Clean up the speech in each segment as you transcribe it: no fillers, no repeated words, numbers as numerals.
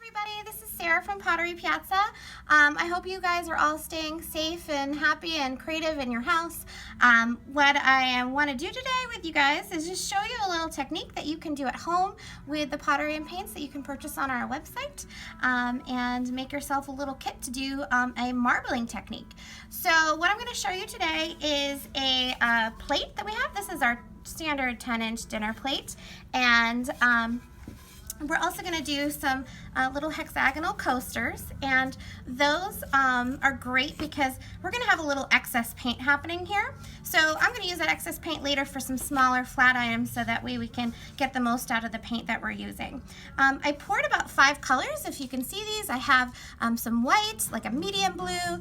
everybody, this is Sarah from Pottery Piazza. I hope you guys are all staying safe and happy and creative in your house. What I want to do today with you guys is just show you a little technique that you can do at home with the pottery and paints that you can purchase on our website, and make yourself a little kit to do a marbling technique. So what I'm going to show you today is a plate that we have. This is our standard 10-inch dinner plate, and we're also going to do some little hexagonal coasters, and those are great because we're going to have a little excess paint happening here. So I'm going to use that excess paint later for some smaller flat items so that way we can get the most out of the paint that we're using. I poured about 5 colors. If you can see these, I have some white, like a medium blue,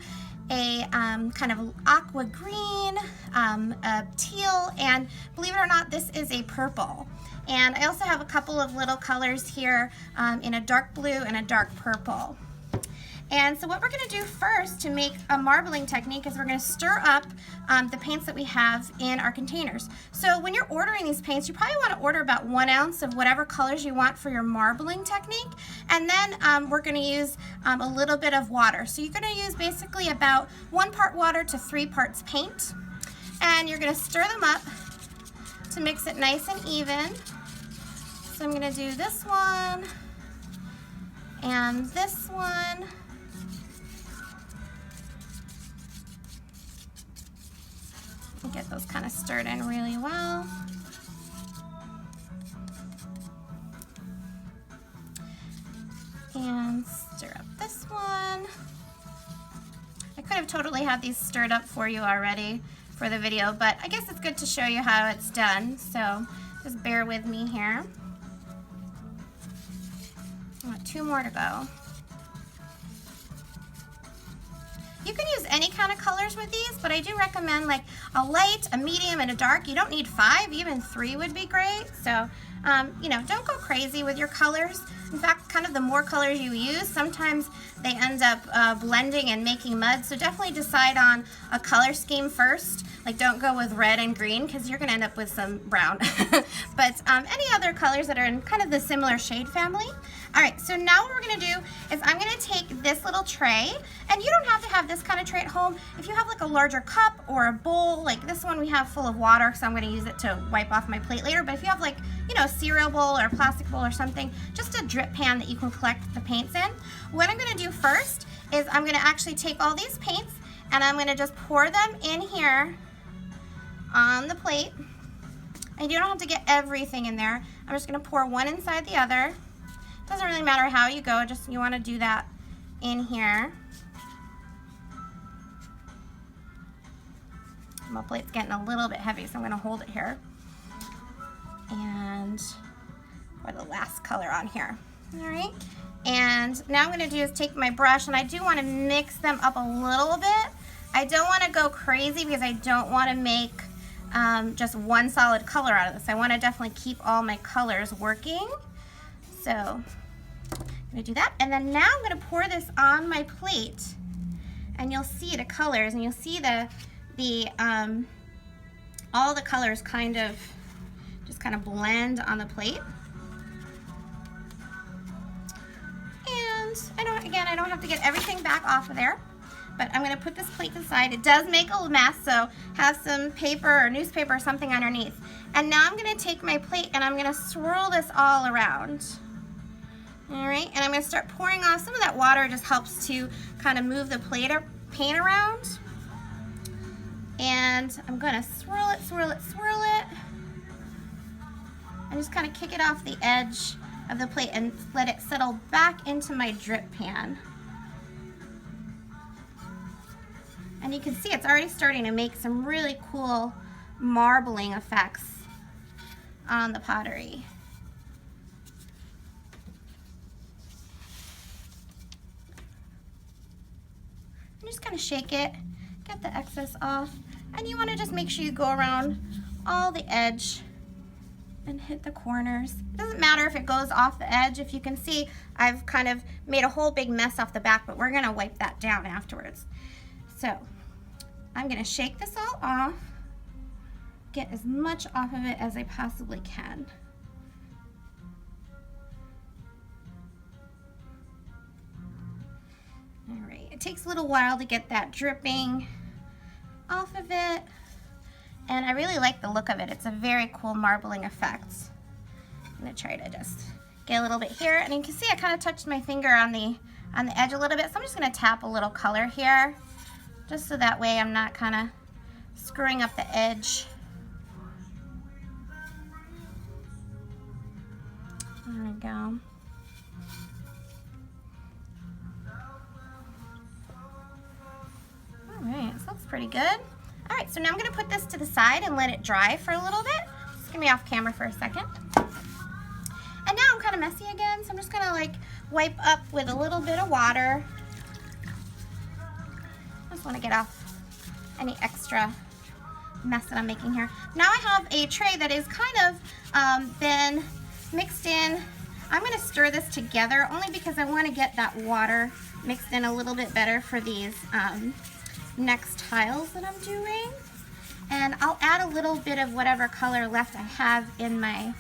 a kind of aqua green, a teal, and believe it or not, this is a purple. And I also have a couple of little colors here in a dark blue and a dark purple. And so what we're going to do first to make a marbling technique is we're going to stir up the paints that we have in our containers. So when you're ordering these paints, you probably want to order about 1 ounce of whatever colors you want for your marbling technique. And then we're going to use a little bit of water. So you're going to use basically about 1 part water to 3 parts paint. And you're going to stir them up to mix it nice and even. So I'm going to do this one and this one. And get those kind of stirred in really well. And stir up this one. I could have totally had these stirred up for you already for the video, but I guess it's good to show you how it's done, so just bear with me here. I got 2 more to go. You can use any kind of colors with these, but I do recommend like a light, a medium, and a dark. You don't need 5, even 3 would be great. So, you know, don't go crazy with your colors. In fact, kind of the more colors you use, sometimes they end up blending and making mud. So definitely decide on a color scheme first. Like, don't go with red and green because you're going to end up with some brown. But any other colors that are in kind of the similar shade family. All right, so now what we're going to do is I'm going to take this little tray, and you don't have to have this kind of tray at home. If you have like a larger cup or a bowl, like this one we have full of water, so I'm going to use it to wipe off my plate later. But if you have like, you know, a cereal bowl or a plastic bowl or something, just a drip pan that you can collect the paints in. What I'm going to do first is I'm going to actually take all these paints and I'm going to just pour them in here on the plate. And you don't have to get everything in there. I'm just going to pour one inside the other. Doesn't really matter how you go, just you want to do that in here. My plate's getting a little bit heavy, so I'm going to hold it here. And pour the last color on here. All right. And now I'm going to do is take my brush, and I do want to mix them up a little bit. I don't want to go crazy because I don't want to make just one solid color out of this. I want to definitely keep all my colors working. So I'm going to do that. And then now I'm going to pour this on my plate, and you'll see the colors, and you'll see all the colors kind of blend on the plate. And I don't have to get everything back off of there. But I'm going to put this plate to the side. It does make a mess, so have some paper or newspaper or something underneath. And now I'm going to take my plate and I'm going to swirl this all around. All right, and I'm going to start pouring off. Some of that water just helps to kind of move the paint around. And I'm going to swirl it, swirl it, swirl it. And just kind of kick it off the edge of the plate and let it settle back into my drip pan. And you can see it's already starting to make some really cool marbling effects on the pottery. And just kind of shake it, get the excess off, and you want to just make sure you go around all the edge and hit the corners. It doesn't matter if it goes off the edge. If you can see, I've kind of made a whole big mess off the back, but we're going to wipe that down afterwards. So I'm going to shake this all off, get as much off of it as I possibly can. All right, it takes a little while to get that dripping off of it, and I really like the look of it. It's a very cool marbling effect. I'm gonna try to just get a little bit here, and you can see I kind of touched my finger on the edge a little bit, so I'm just gonna tap a little color here, just so that way I'm not kind of screwing up the edge. There we go. All right, this looks pretty good. All right, so now I'm gonna put this to the side and let it dry for a little bit. It's gonna be off camera for a second. And now I'm kind of messy again, so I'm just gonna like wipe up with a little bit of water. I just wanna get off any extra mess that I'm making here. Now I have a tray that is kind of been mixed in. I'm gonna stir this together only because I wanna get that water mixed in a little bit better for these next tiles that I'm doing. And I'll add a little bit of whatever color left I have in my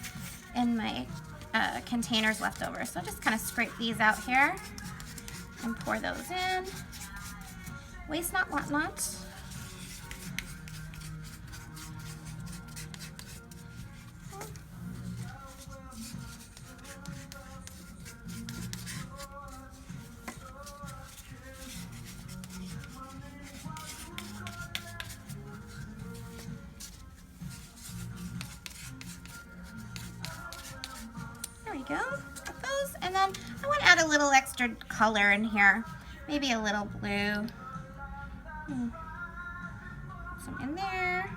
containers left over. So I'll just kind of scrape these out here and pour those in. Waste not, want not. There we go, got those, and then I want to add a little extra color in here, maybe a little blue. Some in there.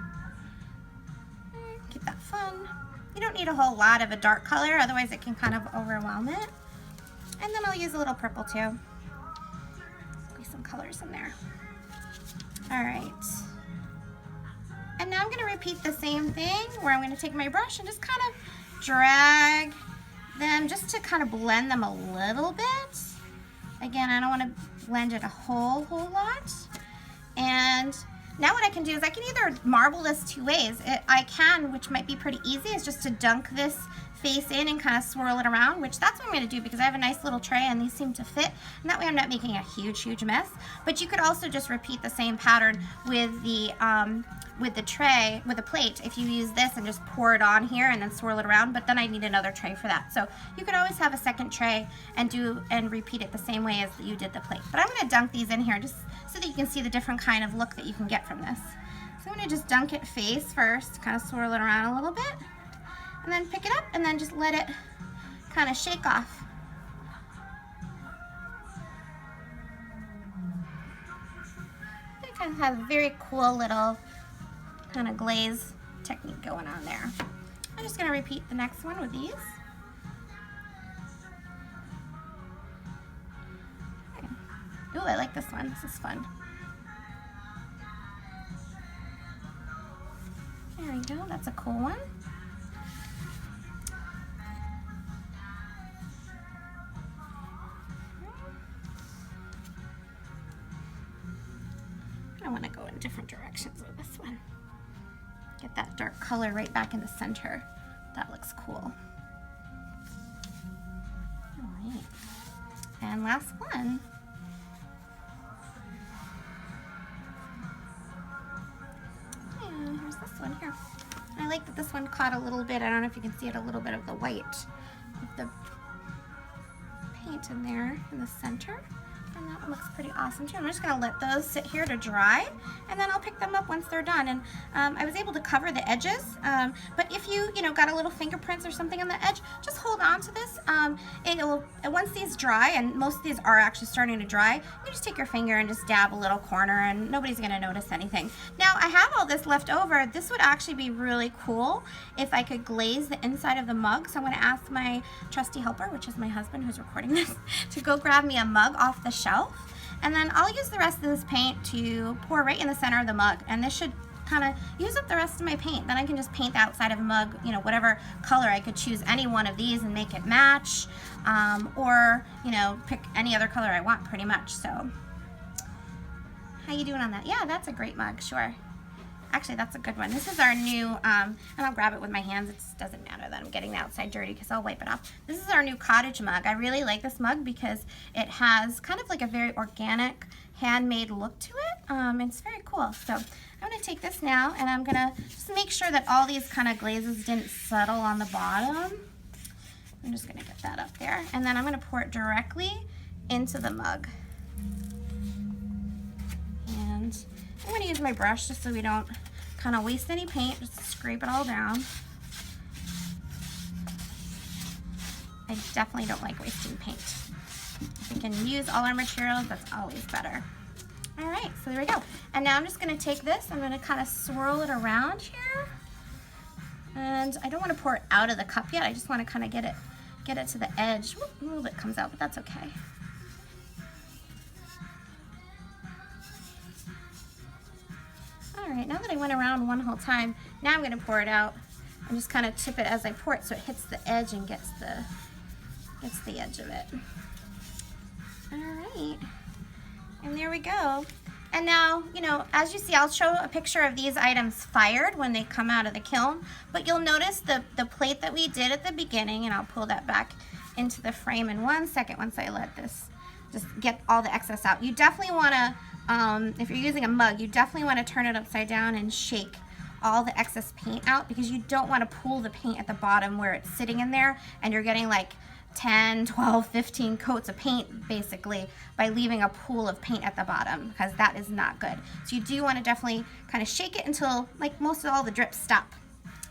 Keep that fun. You don't need a whole lot of a dark color, otherwise it can kind of overwhelm it. And then I'll use a little purple too. Squeeze some colors in there. All right. And now I'm going to repeat the same thing where I'm going to take my brush and just kind of drag them just to kind of blend them a little bit. Again, I don't want to blend it a whole lot. And now what I can do is I can either marble this two ways. I can, which might be pretty easy, is just to dunk this face in and kind of swirl it around, which that's what I'm going to do because I have a nice little tray and these seem to fit, and that way I'm not making a huge mess. But you could also just repeat the same pattern with the tray, with a plate, if you use this and just pour it on here and then swirl it around, but then I need another tray for that. So you could always have a second tray and repeat it the same way as you did the plate. But I'm going to dunk these in here just so that you can see the different kind of look that you can get from this. So I'm going to just dunk it face first, kind of swirl it around a little bit, and then pick it up and then just let it kind of shake off. It kind of has a very cool little kind of glaze technique going on there. I'm just going to repeat the next one with these. Okay. Ooh, I like this one. This is fun. There we go. That's a cool one. I want to go in different directions with this one. Get that dark color right back in the center. That looks cool. All right. And last one. And here's this one here. I like that this one caught a little bit, I don't know if you can see it, a little bit of the white of the paint in there in the center. And that one looks pretty awesome too. I'm just going to let those sit here to dry, and then I'll pick them up once they're done. And I was able to cover the edges, but if you got a little fingerprints or something on the edge, just hold on to this. Once these dry, and most of these are actually starting to dry, you can just take your finger and just dab a little corner, and nobody's going to notice anything. Now I have all this left over. This would actually be really cool if I could glaze the inside of the mug. So I'm going to ask my trusty helper, which is my husband who's recording this, to go grab me a mug off the shelf. And then I'll use the rest of this paint to pour right in the center of the mug, and this should kind of use up the rest of my paint. Then I can just paint the outside of a mug, whatever color. I could choose any one of these and make it match, or pick any other color I want pretty much. So how you doing on that? Yeah, that's a great mug, sure. Actually, that's a good one. This is our new, and I'll grab it with my hands. It doesn't matter that I'm getting the outside dirty because I'll wipe it off. This is our new cottage mug. I really like this mug because it has kind of like a very organic, handmade look to it. It's very cool. So I'm going to take this now, and I'm going to just make sure that all these kind of glazes didn't settle on the bottom. I'm just going to get that up there, and then I'm going to pour it directly into the mug. And I'm going to use my brush just so we don't kind of waste any paint, just scrape it all down. I definitely don't like wasting paint. If we can use all our materials, that's always better. All right, so there we go. And now I'm just going to take this, I'm going to kind of swirl it around here. And I don't want to pour it out of the cup yet. I just want to kind of get it to the edge. Whoop, a little bit comes out, but that's okay. All right, now that I went around one whole time, now I'm going to pour it out and just kind of tip it as I pour it so it hits the edge and gets the edge of it. All right, and there we go. And now, you know, as you see, I'll show a picture of these items fired when they come out of the kiln, but you'll notice the plate that we did at the beginning, and I'll pull that back into the frame in 1 second once I let this just get all the excess out. You definitely want to, if you're using a mug, you definitely want to turn it upside down and shake all the excess paint out, because you don't want to pool the paint at the bottom where it's sitting in there and you're getting like 10, 12, 15 coats of paint basically by leaving a pool of paint at the bottom, because that is not good. So you do want to definitely kind of shake it until like most of all the drips stop.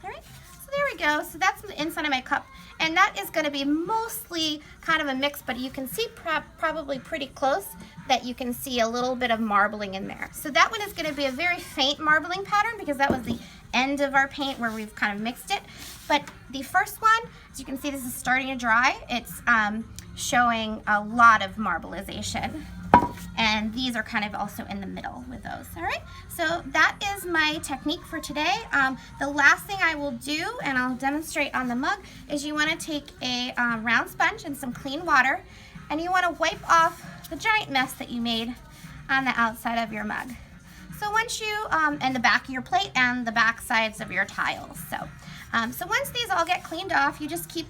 All right, so there we go. So that's the inside of my cup, and that is going to be mostly kind of a mix, but you can see probably pretty close that you can see a little bit of marbling in there. So that one is going to be a very faint marbling pattern because that was the end of our paint where we've kind of mixed it. But the first one, as you can see, this is starting to dry. It's showing a lot of marbleization. And these are kind of also in the middle with those, all right? So that is my technique for today. The last thing I will do, and I'll demonstrate on the mug, is you wanna take a round sponge and some clean water, and you wanna wipe off the giant mess that you made on the outside of your mug. So once you, and the back of your plate and the back sides of your tiles. So once these all get cleaned off, you just keep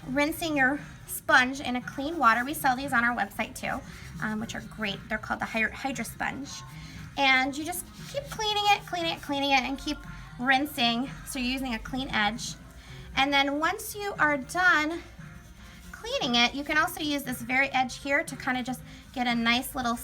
rinsing your sponge in a clean water. We sell these on our website too, which are great. They're called the Hydra Sponge. And you just keep cleaning it, and keep rinsing, so you're using a clean edge. And then once you are done cleaning it, you can also use this very edge here to kind of just get a nice little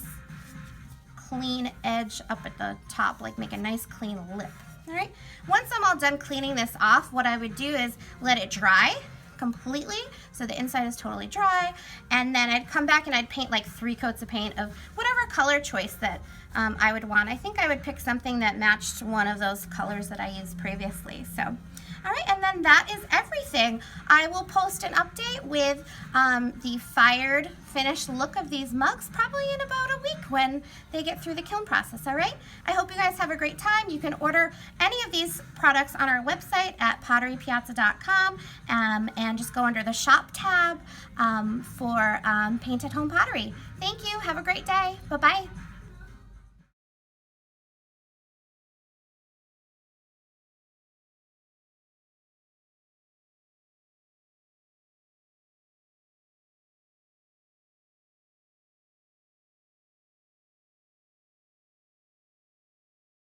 clean edge up at the top, like make a nice clean lip. All right, once I'm all done cleaning this off, what I would do is let it dry completely, so the inside is totally dry, and then I'd come back and I'd paint like 3 coats of paint of whatever color choice that I would want. I think I would pick something that matched one of those colors that I used previously. So, all right, and then that is everything. I will post an update with the fired finished look of these mugs probably in about a week when they get through the kiln process, all right? I hope you guys have a great time. You can order any of these products on our website at potterypiazza.com and just go under the shop tab for Painted Home Pottery. Thank you. Have a great day. Bye-bye.